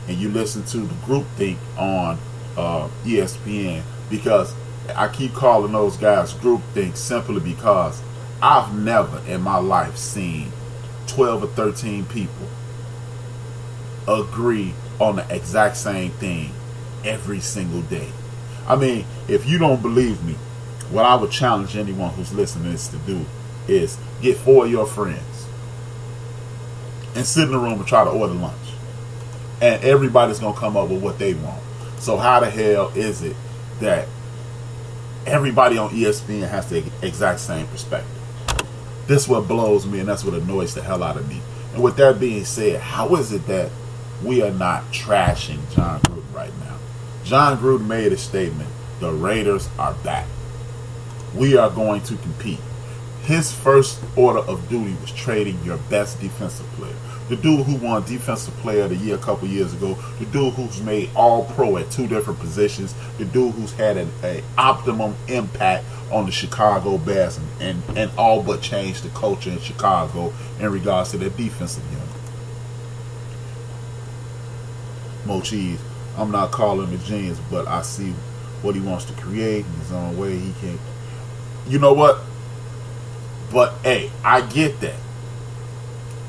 and you listen to the groupthink on ESPN, because I keep calling those guys groupthink simply because I've never in my life seen 12 or 13 people agree on the exact same thing every single day. I mean, if you don't believe me, what I would challenge anyone who's listening to this to do is get 4 of your friends and sit in the room and try to order lunch. And everybody's going to come up with what they want. So how the hell is it that everybody on ESPN has the exact same perspective? This is what blows me, and that's what annoys the hell out of me. And with that being said, how is it that we are not trashing John Gruden right now? John Gruden made a statement. The Raiders are back. We are going to compete. His first order of duty was trading your best defensive player. The dude who won Defensive Player of the Year a couple years ago. The dude who's made All-Pro at 2 different positions. The dude who's had an optimum impact on the Chicago Bears and all but changed the culture in Chicago in regards to their defensive unit. Mo Cheese, I'm not calling him a genius, but I see what he wants to create in his own way. He can, you know what? But hey, I get that.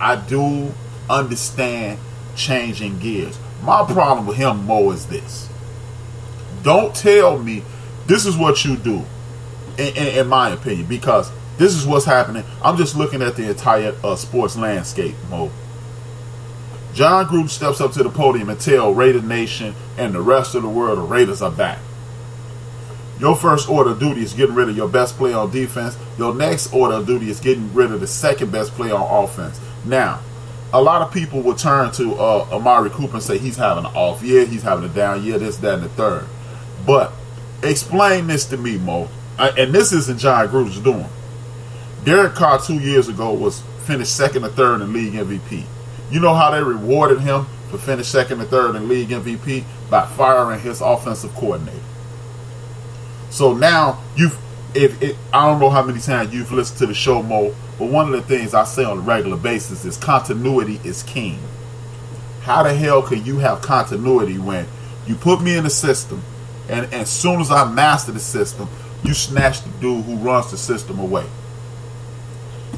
I do understand changing gears. My problem with him, Mo, is this. Don't tell me this is what you do, in my opinion, because this is what's happening. I'm just looking at the entire sports landscape, Mo. John Gruden steps up to the podium and tells Raider Nation and the rest of the world the Raiders are back. Your first order of duty is getting rid of your best player on defense. Your next order of duty is getting rid of the second best player on offense. Now, a lot of people will turn to Amari Cooper and say he's having an off year, he's having a down year, this, that, and the third. But explain this to me, Mo. And this isn't John Gruden's doing. Derek Carr 2 years ago was finished second or third in league MVP. You know how they rewarded him for finishing second or third in league MVP? By firing his offensive coordinator. So now I don't know how many times you've listened to the show, Mo, but one of the things I say on a regular basis is continuity is king. How the hell can you have continuity when you put me in the system, and as soon as I master the system, you snatch the dude who runs the system away?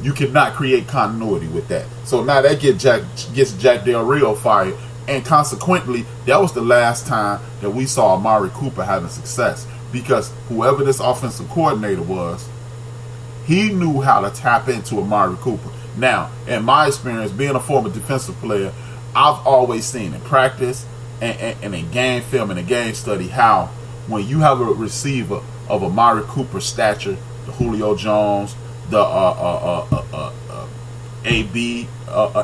You cannot create continuity with that. So now that gets Jack Del Rio fired, and consequently, that was the last time that we saw Amari Cooper having success. Because whoever this offensive coordinator was, he knew how to tap into Amari Cooper. Now, in my experience, being a former defensive player, I've always seen in practice and in game film and in game study how when you have a receiver of Amari Cooper's stature, the Julio Jones, the AB,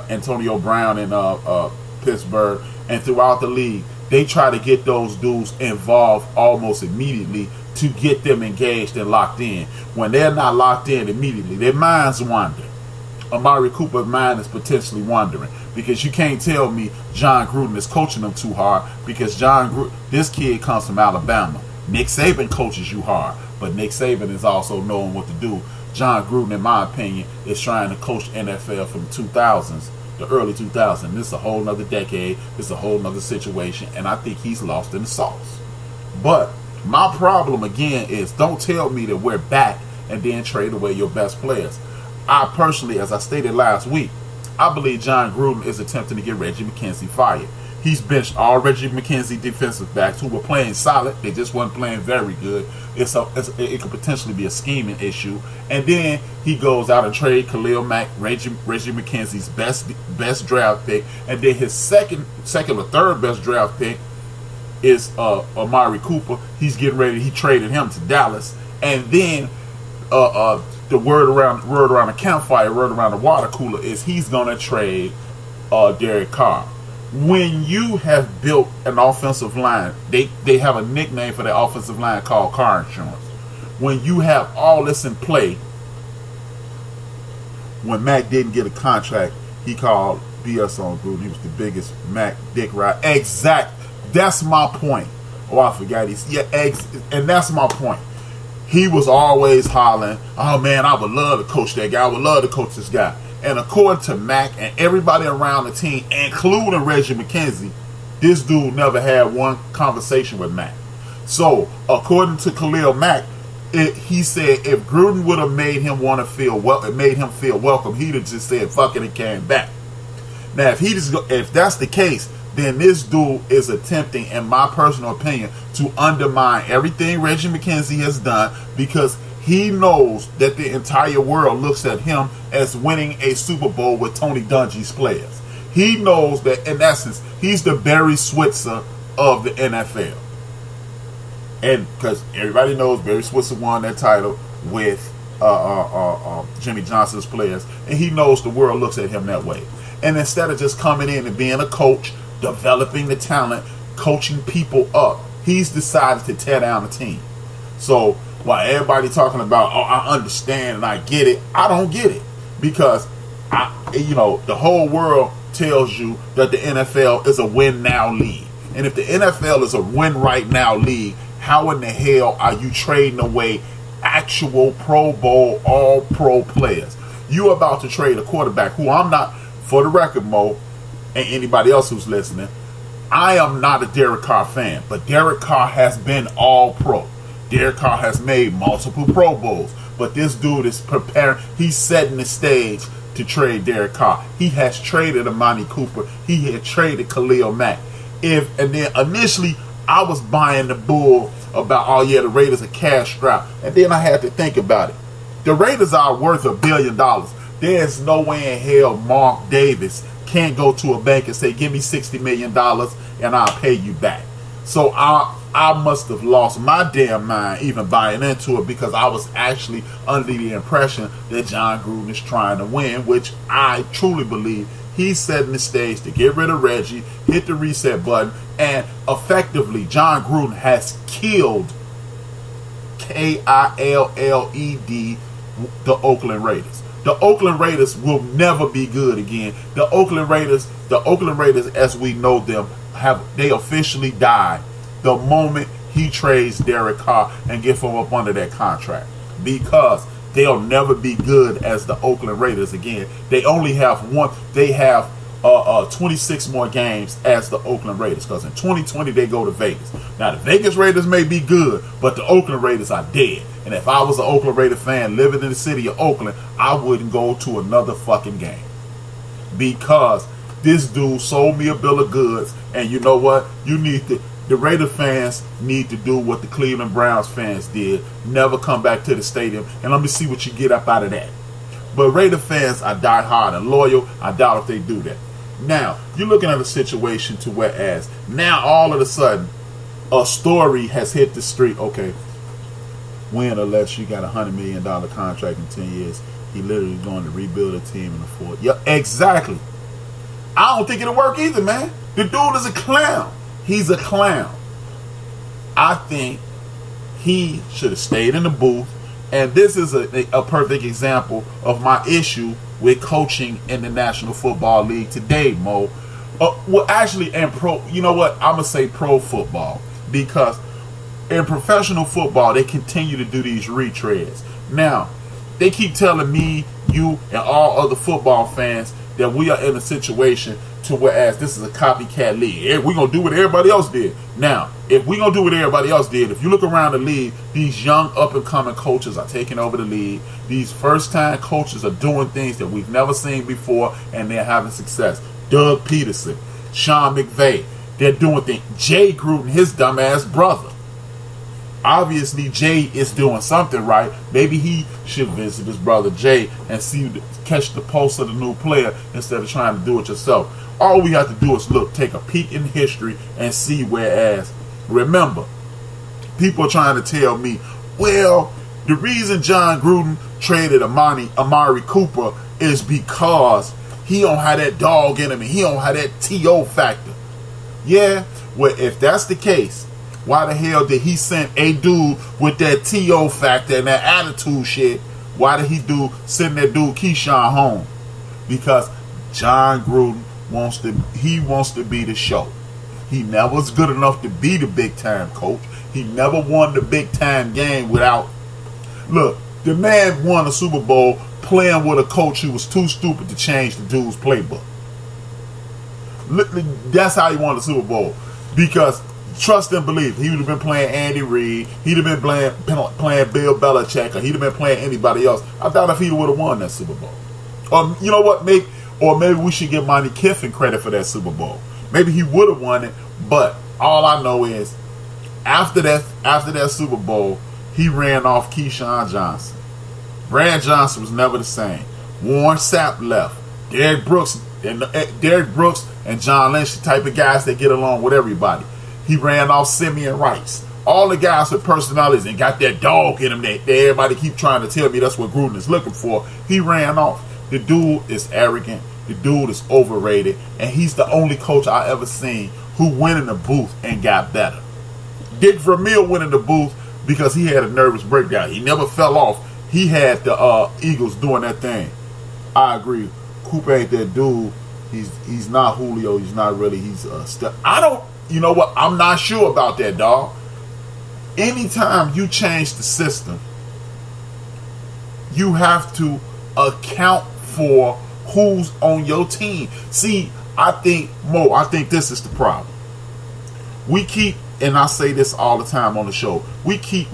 Antonio Brown in Pittsburgh, and throughout the league, they try to get those dudes involved almost immediately to get them engaged and locked in. When they're not locked in immediately, their minds wander. Amari Cooper's mind is potentially wandering because you can't tell me John Gruden is coaching them too hard, because this kid comes from Alabama. Nick Saban coaches you hard, but Nick Saban is also knowing what to do. John Gruden, in my opinion, is trying to coach NFL from the 2000s. The early 2000s. This is a whole nother decade. This is a whole nother situation. And I think he's lost in the sauce. But my problem again is, don't tell me that we're back and then trade away your best players. I personally, as I stated last week, I believe John Gruden is attempting to get Reggie McKenzie fired. He's benched all Reggie McKenzie defensive backs who were playing solid. They just weren't playing very good. It could potentially be a scheming issue. And then he goes out and trade Khalil Mack, Reggie McKenzie's best draft pick, and then his second or third best draft pick is Amari Cooper. He's getting ready. He traded him to Dallas, and then the word around the campfire, word around the water cooler is he's gonna trade Derek Carr. When you have built an offensive line, they have a nickname for their offensive line called car insurance. When you have all this in play, when Mac didn't get a contract, he called BS on Gruden. He was the biggest Mac dick ride. Exact. That's my point. Oh, I forgot. And that's my point. He was always hollering, oh man, I would love to coach that guy. I would love to coach this guy. And according to Mac and everybody around the team, including Reggie McKenzie, This dude never had one conversation with Mack. So, according to Khalil Mack, he said if Gruden would have made him want to feel made him feel welcome, he'd have just said fuck it and came back. Now, if that's the case, then this dude is attempting, in my personal opinion, to undermine everything Reggie McKenzie has done, because he knows that the entire world looks at him as winning a Super Bowl with Tony Dungy's players. He knows that, in essence, he's the Barry Switzer of the NFL. And because everybody knows Barry Switzer won that title with Jimmy Johnson's players, and he knows the world looks at him that way. And instead of just coming in and being a coach, developing the talent, coaching people up, he's decided to tear down the team. So while everybody talking about, oh, I understand and I get it, I don't get it, because the whole world tells you that the NFL is a win now league. And if the NFL is a win right now league, how in the hell are you trading away actual Pro Bowl, all pro players? You about to trade a quarterback who, I'm not, for the record, Mo, and anybody else who's listening, I am not a Derek Carr fan, but Derek Carr has been all pro. Derek Carr has made multiple Pro Bowls, but this dude is preparing, he's setting the stage to trade Derek Carr. He has traded Amani Cooper. He had traded Khalil Mack. And then initially, I was buying the bull about, oh yeah, the Raiders are cash strapped. And then I had to think about it. The Raiders are worth $1 billion. There's no way in hell Mark Davis can't go to a bank and say, give me $60 million and I'll pay you back. So I must have lost my damn mind even buying into it, because I was actually under the impression that John Gruden is trying to win, which I truly believe he's setting the stage to get rid of Reggie, hit the reset button, and effectively John Gruden has killed, Killed, the Oakland Raiders. The Oakland Raiders will never be good again. The Oakland Raiders, as we know them, they officially died the moment he trades Derek Carr and get him up under that contract, because they'll never be good as the Oakland Raiders again. They only have 26 more games as the Oakland Raiders, because in 2020 they go to Vegas. Now the Vegas Raiders may be good, but the Oakland Raiders are dead. And if I was an Oakland Raider fan living in the city of Oakland, I wouldn't go to another fucking game, because this dude sold me a bill of goods. And you know what? The Raider fans need to do what the Cleveland Browns fans did. Never come back to the stadium, and let me see what you get up out of that. But Raider fans are die hard and loyal. I doubt if they do that. Now, you're looking at a situation to whereas now all of a sudden a story has hit the street. Okay, win unless you got $100 million contract in 10 years. He literally going to rebuild a team in the fourth. Yeah, exactly. I don't think it'll work either, man. The dude is a clown. He's a clown. I think he should have stayed in the booth. And this is a perfect example of my issue with coaching in the National Football League today, Mo. Well, actually, and pro, you know what? I'm going to say pro football, because in professional football, they continue to do these retreads. Now, they keep telling me, you, and all other football fans that we are in a situation to whereas this is a copycat league. We're going to do what everybody else did. Now, if we're going to do what everybody else did, if you look around the league, these young up-and-coming coaches are taking over the league. These first-time coaches are doing things that we've never seen before, and they're having success. Doug Peterson, Sean McVay, they're doing things. Jay Gruden, his dumbass brother. Obviously, Jay is doing something right. Maybe he should visit his brother Jay and catch the pulse of the new player instead of trying to do it yourself. All we have to do is take a peek in history and see. Whereas, remember, people are trying to tell me, well, the reason John Gruden traded Amari Cooper is because he don't have that dog in him and he don't have that T.O. factor. Yeah, well, if that's the case, why the hell did he send a dude with that T.O. factor and that attitude shit? Why did he send that dude Keyshawn home? Because John Gruden wants to be the show. He never was good enough to be the big time coach. He never won the big time game without. Look, the man won a Super Bowl playing with a coach who was too stupid to change the dude's playbook. That's how he won the Super Bowl. Because trust and believe, he would have been playing Andy Reid, he'd have been playing Bill Belichick, or he'd have been playing anybody else. I doubt if he would have won that Super Bowl. You know what? Maybe we should give Monty Kiffin credit for that Super Bowl. Maybe he would have won it, but all I know is after that Super Bowl, he ran off Keyshawn Johnson. Brad Johnson was never the same. Warren Sapp left. Derrick Brooks and John Lynch, the type of guys that get along with everybody. He ran off Simeon Rice. All the guys with personalities and got that dog in them that everybody keep trying to tell me that's what Gruden is looking for. He ran off. The dude is arrogant. The dude is overrated. And he's the only coach I ever seen who went in the booth and got better. Dick Vermeil went in the booth because he had a nervous breakdown. He never fell off. He had the Eagles doing that thing. I agree. Cooper ain't that dude. He's not Julio. He's not really. He's you know what? I'm not sure about that, dog. Anytime you change the system, you have to account for who's on your team. See, I think this is the problem. We keep, and I say this all the time on the show, we keep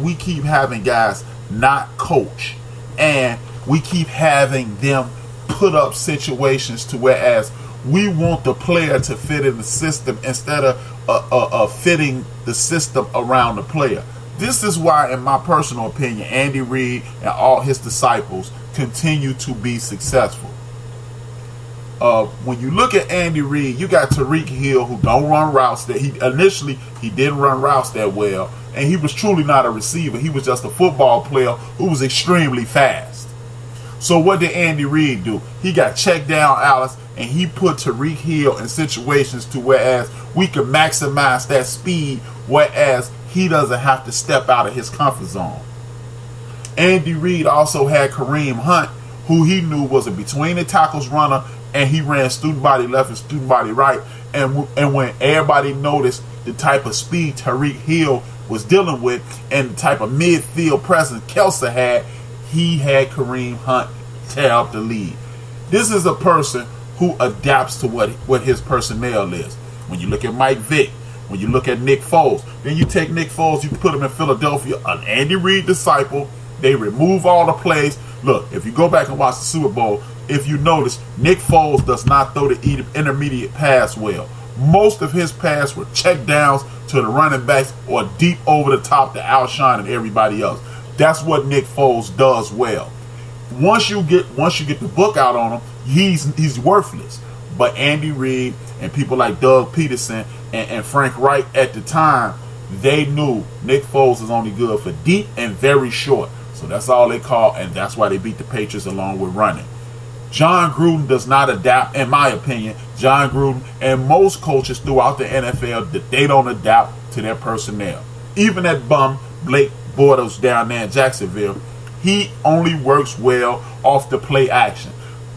having guys not coach, and we keep having them put up situations to whereas we want the player to fit in the system instead of fitting the system around the player. This is why, in my personal opinion, Andy Reid and all his disciples continue to be successful. When you look at Andy Reid, you got Tyreek Hill, who don't run routes. That he didn't run routes that well, and he was truly not a receiver. He was just a football player who was extremely fast. So what did Andy Reid do? He got checked down, Alice, and he put Tyreek Hill in situations to whereas we could maximize that speed, whereas he doesn't have to step out of his comfort zone. Andy Reid also had Kareem Hunt, who he knew was a between the tackles runner, and he ran student body left and student body right. And when everybody noticed the type of speed Tyreek Hill was dealing with and the type of midfield presence Kelce had, he had Kareem Hunt tear up the lead. This is a person who adapts to what his personnel is. When you look at Mike Vick, when you look at Nick Foles, then you take Nick Foles, you put him in Philadelphia, an Andy Reid disciple. They remove all the plays. Look, if you go back and watch the Super Bowl, if you notice, Nick Foles does not throw the intermediate pass well. Most of his passes were check downs to the running backs or deep over the top to outshining everybody else. That's what Nick Foles does well. Once you get the book out on him, he's worthless. But Andy Reid and people like Doug Peterson and Frank Wright at the time, they knew Nick Foles is only good for deep and very short. So that's all they call, and that's why they beat the Patriots along with running. John Gruden does not adapt, in my opinion. John Gruden and most coaches throughout the NFL, that they don't adapt to their personnel. Even that bum Blake Bortles down there in Jacksonville, he only works well off the play action.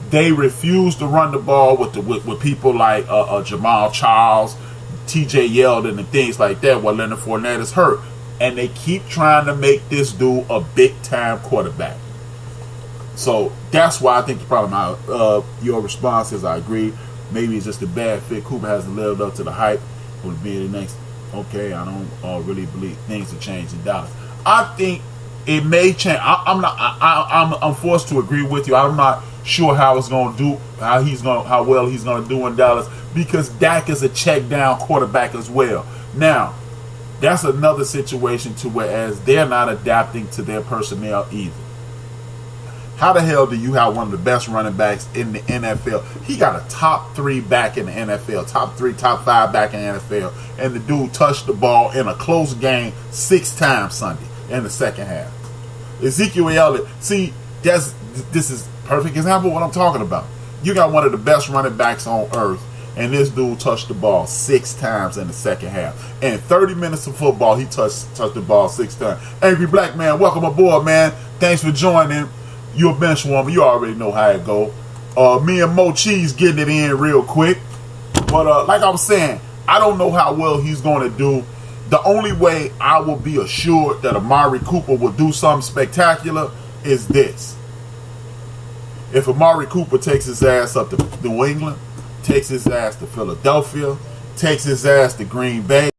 They refuse to run the ball with people like Jamal Charles, T.J. Yeldon, and things like that while Leonard Fournette is hurt. And they keep trying to make this dude a big-time quarterback. So that's why I think the problem. Your response is I agree. Maybe it's just a bad fit. Cooper hasn't lived up to the hype. Would be the next. Okay, I don't really believe things will change in Dallas. I think it may change. I'm forced to agree with you. I'm not sure how it's going to do. How well he's going to do in Dallas because Dak is a check down quarterback as well. Now, that's another situation to whereas they're not adapting to their personnel either. How the hell do you have one of the best running backs in the NFL? He got a top 3 back in the NFL, top 3, top 5 back in the NFL, and the dude touched the ball in a close game 6 times Sunday in the second half. Ezekiel Elliott, see, this is a perfect example of what I'm talking about. You got one of the best running backs on earth, and this dude touched the ball 6 times in the second half. In 30 minutes of football, he touched the ball 6 times. Angry Black Man, welcome aboard, man. Thanks for joining. You're a bench warmer. You already know how it go. Me and Mo Cheese getting it in real quick. But like I was saying, I don't know how well he's going to do. The only way I will be assured that Amari Cooper will do something spectacular is this. If Amari Cooper takes his ass up to New England, takes his ass to Philadelphia, takes his ass to Green Bay.